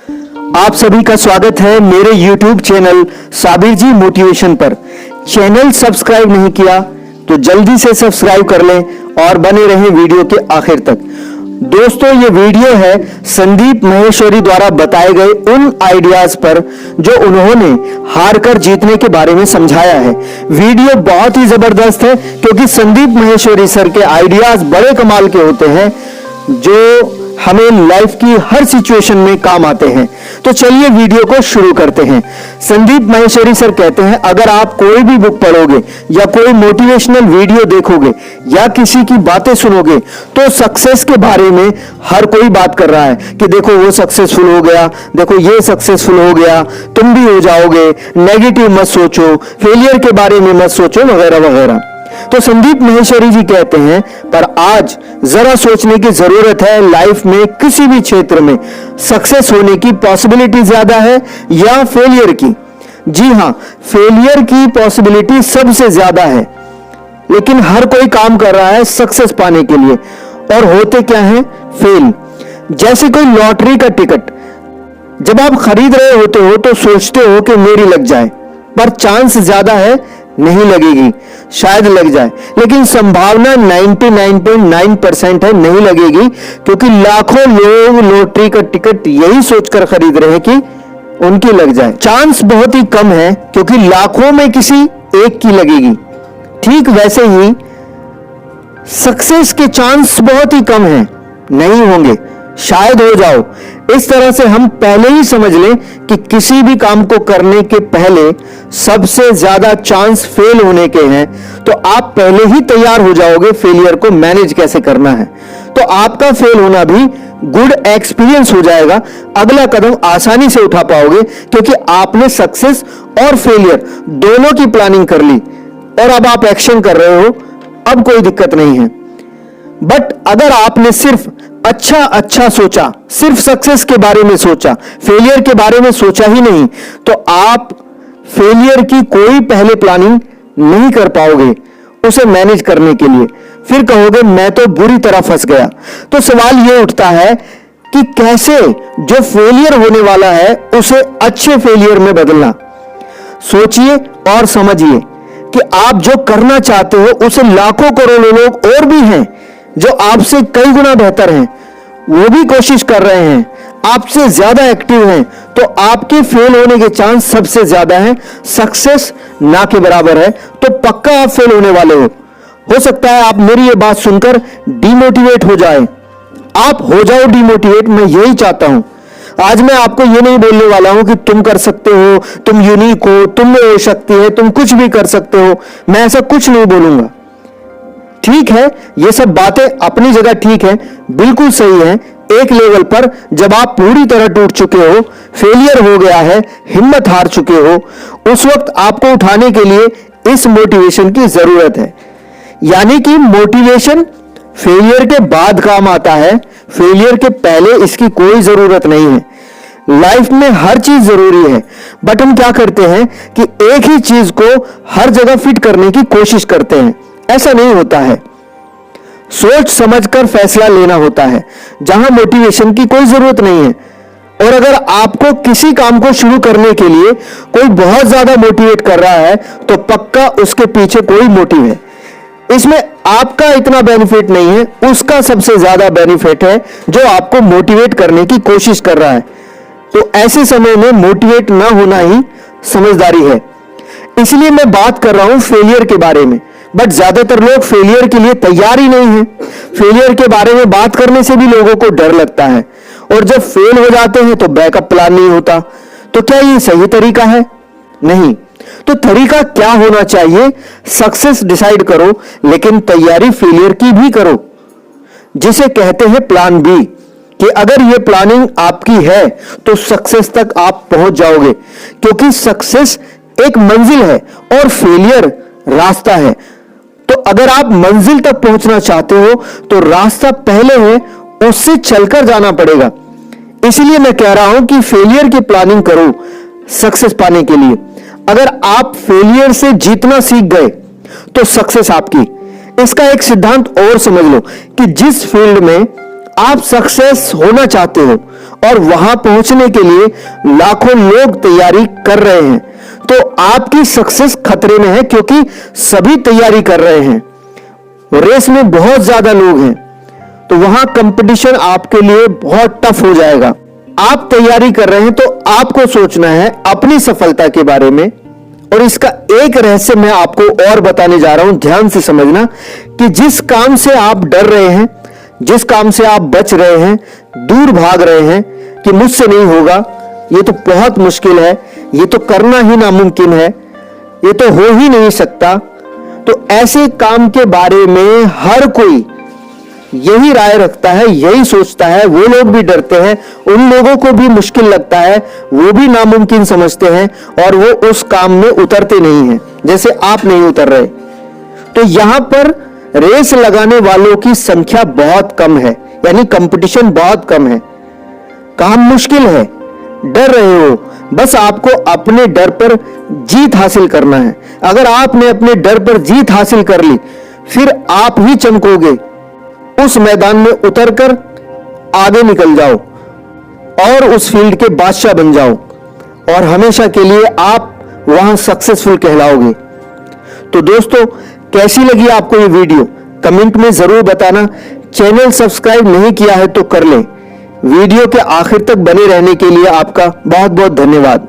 आप सभी का स्वागत है मेरे YouTube चैनल साबिर जी मोटिवेशन पर। चैनल सब्सक्राइब नहीं किया तो जल्दी से सब्सक्राइब कर लें और बने रहें वीडियो के आखिर तक। दोस्तों, ये वीडियो है संदीप माहेश्वरी द्वारा बताए गए उन आइडियाज पर जो उन्होंने हार कर जीतने के बारे में समझाया है। वीडियो बहुत ही जबरदस्त है क्योंकि संदीप माहेश्वरी सर के आइडियाज बड़े कमाल के होते हैं जो हमें लाइफ की हर सिचुएशन में काम आते हैं। तो चलिए वीडियो को शुरू करते हैं। संदीप माहेश्वरी सर कहते हैं, अगर आप कोई भी बुक पढ़ोगे या कोई मोटिवेशनल वीडियो देखोगे या किसी की बातें सुनोगे तो सक्सेस के बारे में हर कोई बात कर रहा है कि देखो वो सक्सेसफुल हो गया, देखो ये सक्सेसफुल हो गया, तुम भी हो जाओगे, नेगेटिव मत सोचो, फेलियर के बारे में मत सोचो, वगैरह वगैरह। तो संदीप माहेश्वरी जी कहते हैं, पर आज जरा सोचने की जरूरत है, लाइफ में किसी भी क्षेत्र में सक्सेस होने की पॉसिबिलिटी ज्यादा है या फेलियर की। जी हां, फेलियर की पॉसिबिलिटी सबसे ज्यादा है, लेकिन हर कोई काम कर रहा है सक्सेस पाने के लिए, और होते क्या है? फेल। जैसे कोई लॉटरी का टिकट जब आप खरीद रहे होते हो तो सोचते हो कि मेरी लग जाए, पर चांस ज्यादा है नहीं लगेगी, शायद लग जाए, लेकिन संभावना 99.9% है नहीं लगेगी, क्योंकि लाखों लोग लॉटरी का टिकट यही सोचकर खरीद रहे हैं कि उनकी लग जाए। चांस बहुत ही कम है क्योंकि लाखों में किसी एक की लगेगी। ठीक वैसे ही सक्सेस के चांस बहुत ही कम है, नहीं होंगे, शायद हो जाओ। इस तरह से हम पहले ही समझ लें कि किसी भी काम को करने के पहले सबसे ज्यादा चांस फेल होने के हैं, तो आप पहले ही तैयार हो जाओगे फेलियर को मैनेज कैसे करना है। तो आपका फेल होना भी गुड एक्सपीरियंस हो जाएगा, अगला कदम आसानी से उठा पाओगे क्योंकि आपने सक्सेस और फेलियर दोनों की प्लानिंग कर ली और अब आप एक्शन कर रहे हो, अब कोई दिक्कत नहीं है। बट अगर आपने सिर्फ अच्छा सोचा, सिर्फ सक्सेस के बारे में सोचा, फेलियर के बारे में सोचा ही नहीं, तो आप फेलियर की कोई पहले प्लानिंग नहीं कर पाओगे उसे मैनेज करने के लिए। फिर कहोगे मैं तो बुरी तरह फंस गया। तो सवाल यह उठता है कि कैसे जो फेलियर होने वाला है उसे अच्छे फेलियर में बदलना। सोचिए और समझिए कि आप जो करना चाहते हो उसे लाखों करोड़ों लोग और भी हैं जो आपसे कई गुना बेहतर हैं, वो भी कोशिश कर रहे हैं, आपसे ज्यादा एक्टिव हैं, तो आपके फेल होने के चांस सबसे ज्यादा हैं, सक्सेस ना के बराबर है, तो पक्का आप फेल होने वाले हो सकता है आप मेरी ये बात सुनकर डिमोटिवेट हो जाए। आप हो जाओ डिमोटिवेट, मैं यही चाहता हूं। आज मैं आपको ये नहीं बोलने वाला हूं कि तुम कर सकते हो, तुम यूनिक हो, तुम में हो शक्ति है, तुम कुछ भी कर सकते हो, मैं ऐसा कुछ नहीं बोलूंगा। ठीक है, ये सब बातें अपनी जगह ठीक है, बिल्कुल सही है। एक लेवल पर जब आप पूरी तरह टूट चुके हो, फेलियर हो गया है, हिम्मत हार चुके हो, उस वक्त आपको उठाने के लिए इस मोटिवेशन की जरूरत है। यानी कि मोटिवेशन फेलियर के बाद काम आता है, फेलियर के पहले इसकी कोई जरूरत नहीं है। लाइफ में हर चीज जरूरी है, बट हम क्या करते हैं कि एक ही चीज को हर जगह फिट करने की कोशिश करते हैं। ऐसा नहीं होता है, सोच समझकर फैसला लेना होता है, जहां मोटिवेशन की कोई जरूरत नहीं है। और अगर आपको किसी काम को शुरू करने के लिए कोई बहुत ज्यादा मोटिवेट कर रहा है तो पक्का उसके पीछे कोई मोटिव है। इसमें आपका इतना बेनिफिट नहीं है, उसका सबसे ज्यादा बेनिफिट है जो आपको मोटिवेट करने की कोशिश कर रहा है। तो ऐसे समय में मोटिवेट ना होना ही समझदारी है। इसलिए मैं बात कर रहा हूं फेलियर के बारे में, बट ज्यादातर लोग फेलियर के लिए तैयार ही नहीं है। फेलियर के बारे में बात करने से भी लोगों को डर लगता है, और जब फेल हो जाते हैं तो बैकअप प्लान नहीं होता। तो क्या ये सही तरीका है? नहीं। तो तरीका क्या होना चाहिए? सक्सेस डिसाइड करो, लेकिन तैयारी फेलियर की भी करो, जिसे कहते हैं प्लान बी। कि अगर ये प्लानिंग आपकी है तो सक्सेस तक आप पहुंच जाओगे, क्योंकि सक्सेस एक मंजिल है और फेलियर रास्ता है। तो अगर आप मंजिल तक पहुंचना चाहते हो तो रास्ता पहले है, उससे चलकर जाना पड़ेगा। इसलिए मैं कह रहा हूं कि फेलियर की प्लानिंग करो सक्सेस पाने के लिए। अगर आप फेलियर से जीतना सीख गए तो सक्सेस आपकी। इसका एक सिद्धांत और समझ लो कि जिस फील्ड में आप सक्सेस होना चाहते हो और वहां पहुंचने के लिए लाखों लोग तैयारी कर रहे हैं, तो आपकी सक्सेस खतरे में है, क्योंकि सभी तैयारी कर रहे हैं। रेस में बहुत ज्यादा लोग हैं, तो वहां कंपटीशन आपके लिए बहुत टफ हो जाएगा। आप तैयारी कर रहे हैं तो आपको सोचना है अपनी सफलता के बारे में। और इसका एक रहस्य मैं आपको और बताने जा रहा हूं, ध्यान से समझना, कि जिस काम से आप डर रहे हैं, जिस काम से आप बच रहे हैं, दूर भाग रहे हैं कि मुझसे नहीं होगा, ये तो बहुत मुश्किल है, ये तो करना ही नामुमकिन है, ये तो हो ही नहीं सकता, तो ऐसे काम के बारे में हर कोई यही राय रखता है, यही सोचता है। वो लोग भी डरते हैं, उन लोगों को भी मुश्किल लगता है, वो भी नामुमकिन समझते हैं और वो उस काम में उतरते नहीं हैं, जैसे आप नहीं उतर रहे। तो यहां पर रेस लगाने वालों की संख्या बहुत कम है, यानी कंपटीशन बहुत कम है। काम मुश्किल है, डर रहे हो, बस आपको अपने डर पर जीत हासिल करना है। अगर आपने अपने डर पर जीत हासिल कर ली, फिर आप ही चमकोगे। उस मैदान में उतरकर आगे निकल जाओ और उस फील्ड के बादशाह बन जाओ, और हमेशा के लिए आप वहां सक्सेसफुल कहलाओगे। तो दोस्तों, कैसी लगी आपको ये वीडियो कमेंट में जरूर बताना। चैनल सब्सक्राइब नहीं किया है तो कर लें। वीडियो के आखिर तक बने रहने के लिए आपका बहुत बहुत धन्यवाद।